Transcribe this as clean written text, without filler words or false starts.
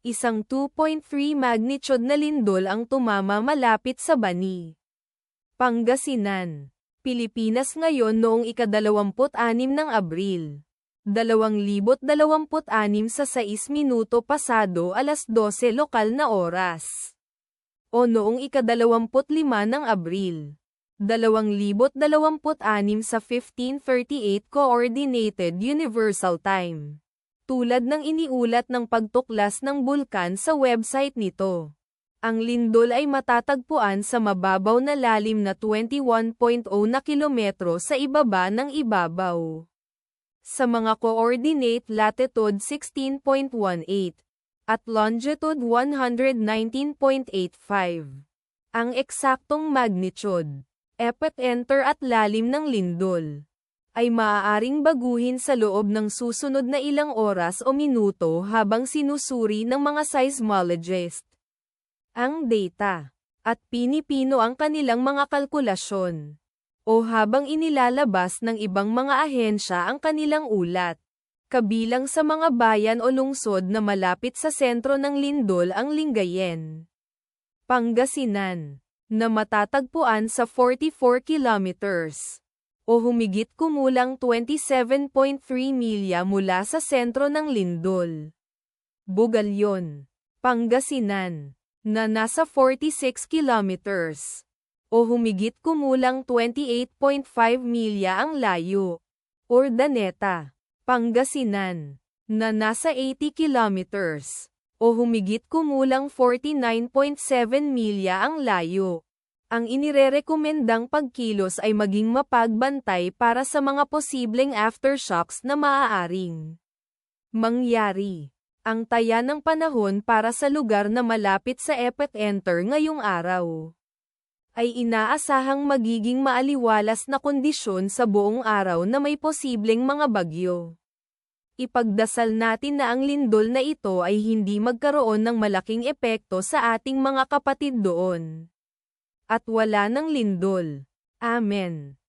Isang 2.3 magnitude na lindol ang tumama malapit sa Bani, Pangasinan, Pilipinas ngayon noong ika-26 ng Abril, 2026 sa 6 minuto pasado alas 12 lokal na oras. O noong ika-25 ng Abril, 2026 sa 15:38 Coordinated Universal Time. Tulad ng iniulat ng pagtuklas ng bulkan sa website nito, ang lindol ay matatagpuan sa mababaw na lalim na 21.0 na kilometro sa ibaba ng ibabaw. Sa mga coordinate latitude 16.18 at longitude 119.85. Ang eksaktong magnitude, epicenter at lalim ng lindol ay maaaring baguhin sa loob ng susunod na ilang oras o minuto habang sinusuri ng mga seismologist ang data, at pinipino ang kanilang mga kalkulasyon, o habang inilalabas ng ibang mga ahensya ang kanilang ulat. Kabilang sa mga bayan o lungsod na malapit sa sentro ng lindol ang Lingayen, Pangasinan, na matatagpuan sa 44 kilometers o humigit kumulang 27.3 milya mula sa sentro ng lindol. Bugalyon, Pangasinan, na nasa 46 kilometers o humigit kumulang 28.5 milya ang layo. Urdaneta, Pangasinan, na nasa 80 kilometers o humigit kumulang 49.7 milya ang layo. Ang inirerekomendang pagkilos ay maging mapagbantay para sa mga posibleng aftershocks na maaaring mangyari. Ang taya ng panahon para sa lugar na malapit sa epicenter ngayong araw ay inaasahang magiging maaliwalas na kondisyon sa buong araw na may posibleng mga bagyo. Ipagdasal natin na ang lindol na ito ay hindi magkaroon ng malaking epekto sa ating mga kapatid doon. At wala ng lindol. Amen.